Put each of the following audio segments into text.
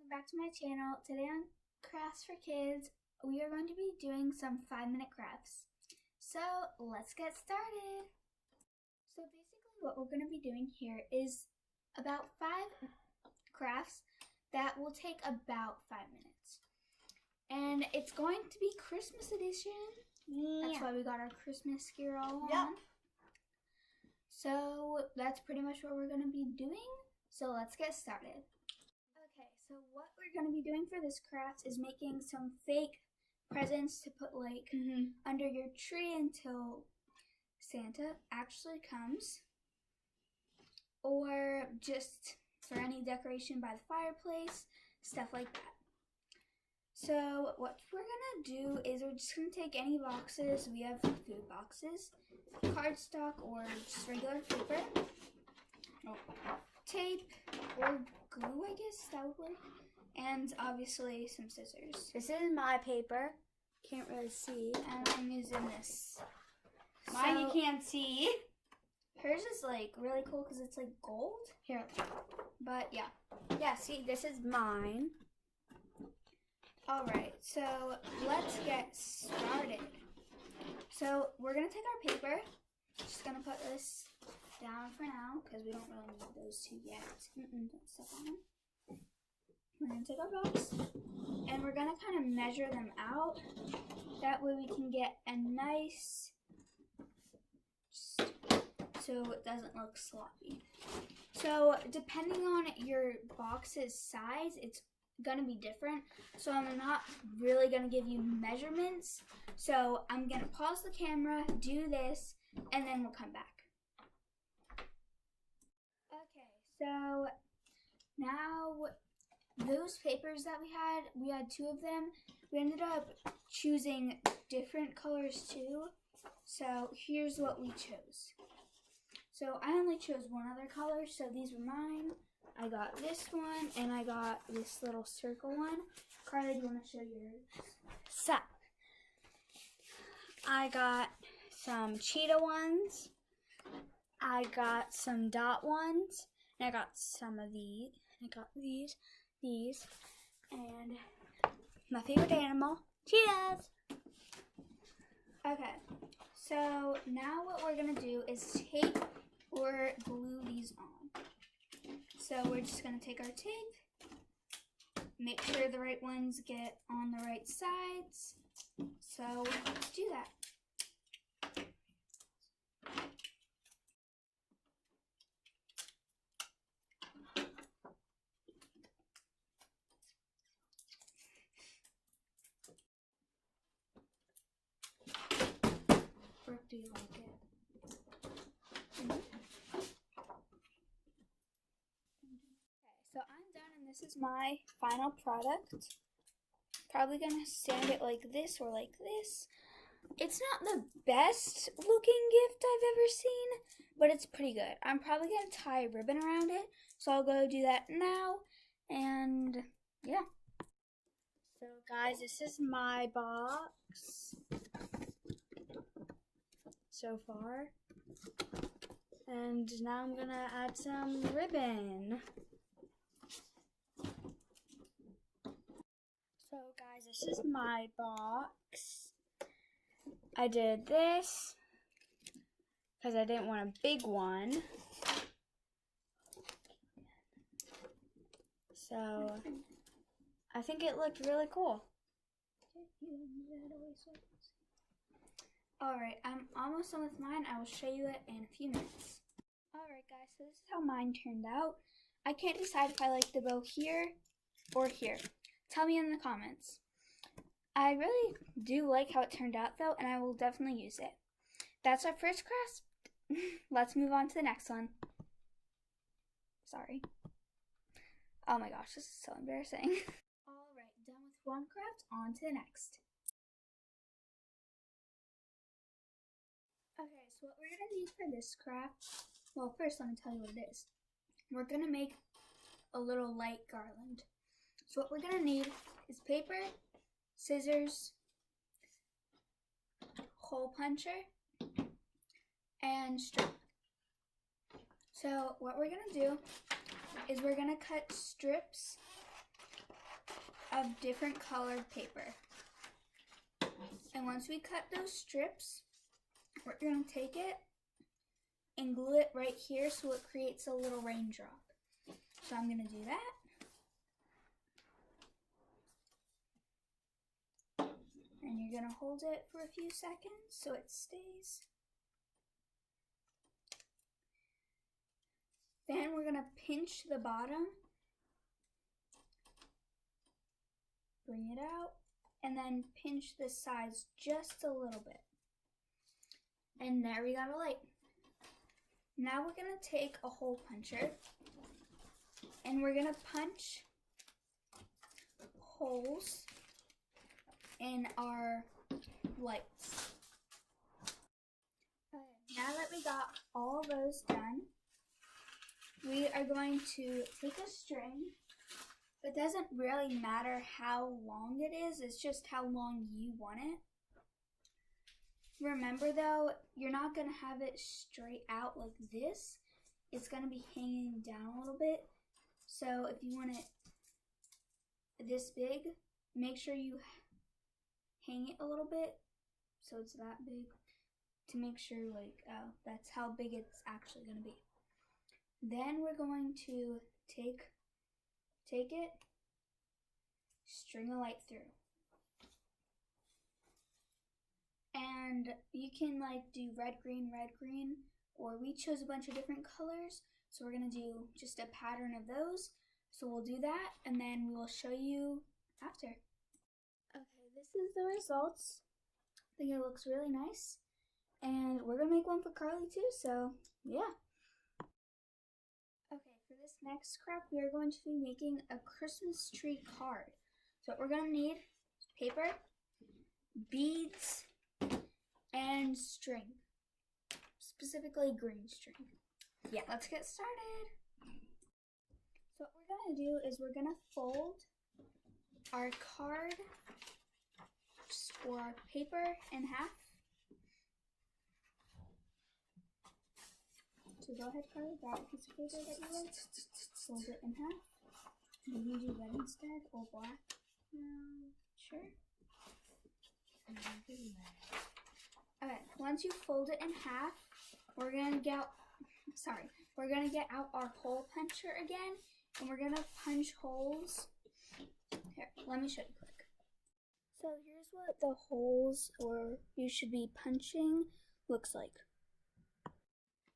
welcome back to my channel. Today on Crafts for Kids, we are going to be doing some 5-minute crafts. So let's get started. So basically what we're going to be doing here is about 5 crafts that will take about 5 minutes. And it's going to be Christmas edition. Yeah. That's why we got our Christmas gear all on. Yep. So that's pretty much what we're going to be doing. So let's get started. Okay, so what we're going to be doing for this craft is making some fake presents to put like under your tree until Santa actually comes, or just for any decoration by the fireplace, stuff like that. So what we're going to do is we're just going to take any boxes. We have food boxes, cardstock, or just regular paper, tape, or glue, I guess that would work, and obviously some scissors. This is my paper. Can't really see. And I'm using this. Mine you can't see. Hers is like really cool because it's like gold. Here. But yeah. Yeah, see, this is mine. Alright, so let's get started. So we're going to take our paper. Just going to put this down for now because we don't really need those two yet. Don't step on them. We're going to take our box and we're going to kind of measure them out. That way we can get a nice, so it doesn't look sloppy. So depending on your box's size, it's going to be different. So I'm not really going to give you measurements. So I'm going to pause the camera, do this, and then we'll come back. Okay, so now those papers that we had 2 of them. We ended up choosing different colors too. So here's what we chose. So I only chose one other color, so these were mine. I got this one, and I got this little circle one. Carly, do you want to show yours? So, I got some cheetah ones. I got some dot ones. And I got some of these. I got these, and my favorite animal, cheetahs. Okay, so now what we're going to do is tape or glue these on. So we're just going to take our tape, make sure the right ones get on the right sides. So let's do that. Brooke, do you like it? So I'm done, and this is my final product. Probably gonna stand it like this or like this. It's not the best looking gift I've ever seen, but it's pretty good. I'm probably gonna tie a ribbon around it, so I'll go do that now, and yeah. So guys, this is my box so far. And now I'm gonna add some ribbon. So guys, this is my box. I did this because I didn't want a big one. So I think it looked really cool. Alright, I'm almost done with mine. I will show you it in a few minutes. Alright guys, so this is how mine turned out. I can't decide if I like the bow here or here. Tell me in the comments. I really do like how it turned out though, and I will definitely use it. That's our first craft. Let's move on to the next one. Sorry. Oh my gosh, this is so embarrassing. Alright, done with one craft, on to the next. Okay, so what we're going to need for this craft, well, first let me tell you what it is. We're going to make a little light garland. So what we're going to need is paper, scissors, hole puncher, and string. So what we're going to do is we're going to cut strips of different colored paper. And once we cut those strips, we're going to take it and glue it right here so it creates a little raindrop. So I'm going to do that. And you're going to hold it for a few seconds so it stays. Then we're going to pinch the bottom, bring it out, and then pinch the sides just a little bit. And there we got a light. Now we're going to take a hole puncher and we're going to punch holes in our lights. Okay, now that we got all those done, we are going to take a string. It doesn't really matter how long it is, it's just how long you want it. Remember though, you're not going to have it straight out like this. It's going to be hanging down a little bit. So if you want it this big, make sure you hang it a little bit so it's that big to make sure like that's how big it's actually going to be. Then we're going to take it, string a light through. And you can like do red, green, or we chose a bunch of different colors. So we're gonna do just a pattern of those. So we'll do that and then we will show you after. Okay, this is the results. I think it looks really nice. And we're gonna make one for Carly too, so yeah. Okay, for this next craft, we are going to be making a Christmas tree card. So what we're going to need is paper, beads, and string. Specifically green string. Yeah, let's get started. So what we're going to do is we're going to fold our card or our paper in half. So go ahead, Carly, grab a piece of paper that you like, fold it in half. Maybe do red instead or black. Sure. Okay, once you fold it in half, we're gonna get out our hole puncher again, and we're gonna punch holes. Here, let me show you quick. So here's what the holes, or you should be punching, looks like.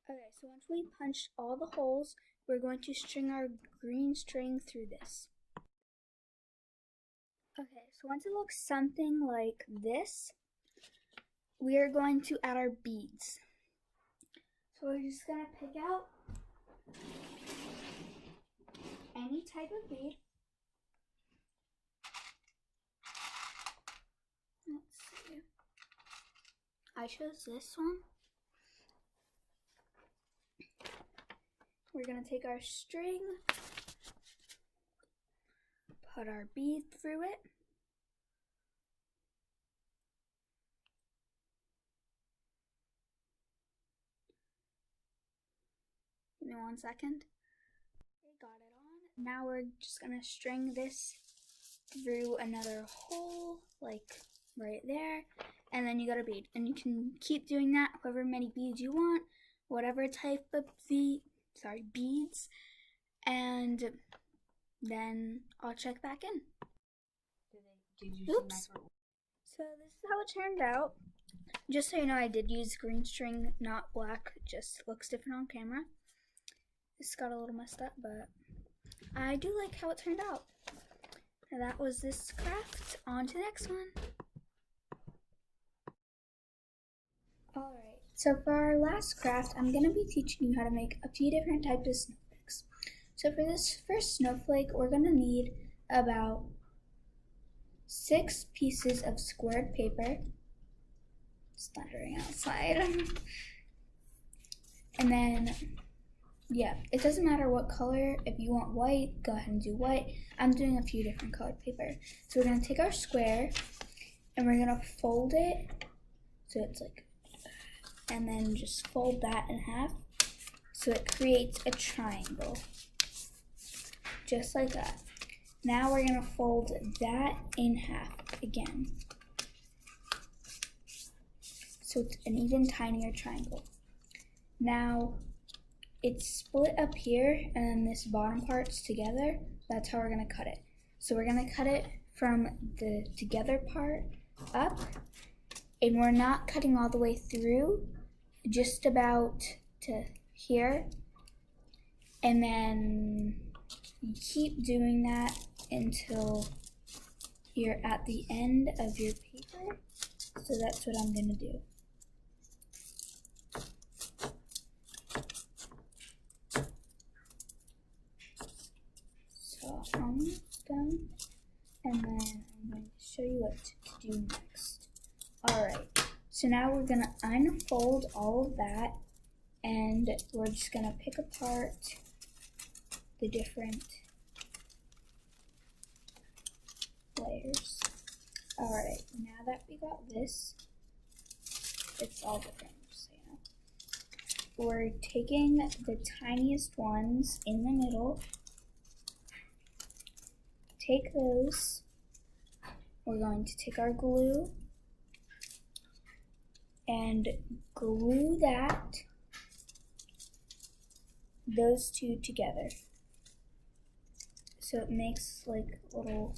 Okay, so once we punched all the holes, we're going to string our green string through this. Okay, so once it looks something like this, we are going to add our beads. So we're just going to pick out any type of bead. Let's see. I chose this one. We're going to take our string, put our bead through it, give me 1 second. Okay, got it on. Now we're just going to string this through another hole, like right there, and then you got a bead. And you can keep doing that however many beads you want, whatever type of beads, and then I'll check back in. Oops. So this is how it turned out. Just so you know, I did use green string, not black. It just looks different on camera. This got a little messed up, but I do like how it turned out. And that was this craft. On to the next one. Alright, so for our last craft, I'm going to be teaching you how to make a few different types of snowflakes. So for this first snowflake, we're going to need about 6 pieces of squared paper. It's thundering outside. And then, yeah, it doesn't matter what color. If you want white, go ahead and do white. I'm doing a few different colored paper. So we're going to take our square and we're going to fold it so it's like, and then just fold that in half so it creates a triangle, just like that. Now we're going to fold that in half again. So it's an even tinier triangle. Now it's split up here and then this bottom part's together. That's how we're going to cut it. So we're going to cut it from the together part up, and we're not cutting all the way through, just about to here. And then you keep doing that until you're at the end of your paper. So that's what I'm going to do. So I'm almost done, and then I'm going to show you what to do next. Alright, so now we're going to unfold all of that, and we're just going to pick apart the different layers. Alright, now that we got this, it's all different, just so you know. We're taking the tiniest ones in the middle. Take those. We're going to take our glue and glue those two together. So it makes like little,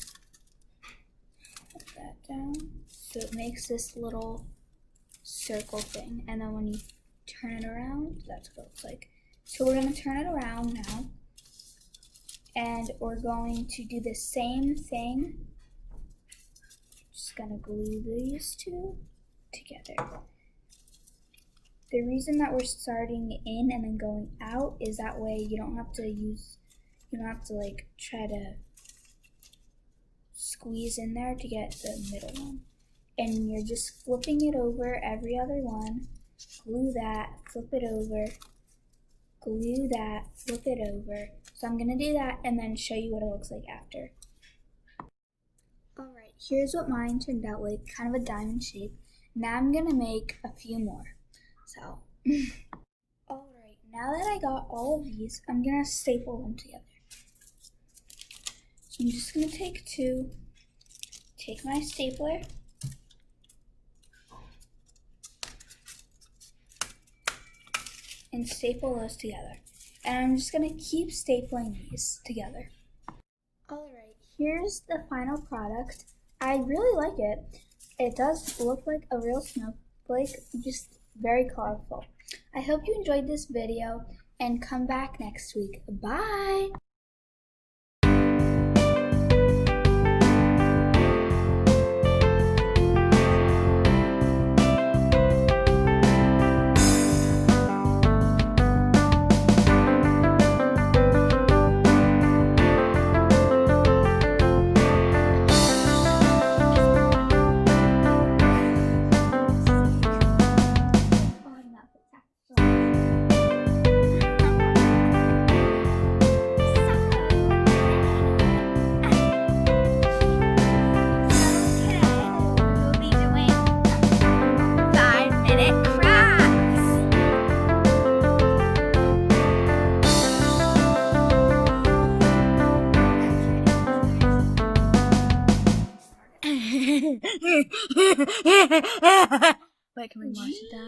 put that down. So it makes this little circle thing. And then when you turn it around, that's what it looks like. So we're going to turn it around now. And we're going to do the same thing. Just going to glue these two together. The reason that we're starting in and then going out is that way you don't have to like try to squeeze in there to get the middle one. And you're just flipping it over every other one. Glue that, flip it over, glue that, flip it over. So I'm going to do that and then show you what it looks like after. Alright, here's what mine turned out like, kind of a diamond shape. Now I'm going to make a few more. So, alright, now that I got all of these, I'm going to staple them together. So I'm just going to take two, take my stapler, and staple those together. And I'm just going to keep stapling these together. Alright, here's the final product. I really like it. It does look like a real snowflake, just very colorful. I hope you enjoyed this video and come back next week. Bye! Wait, can we wash it down?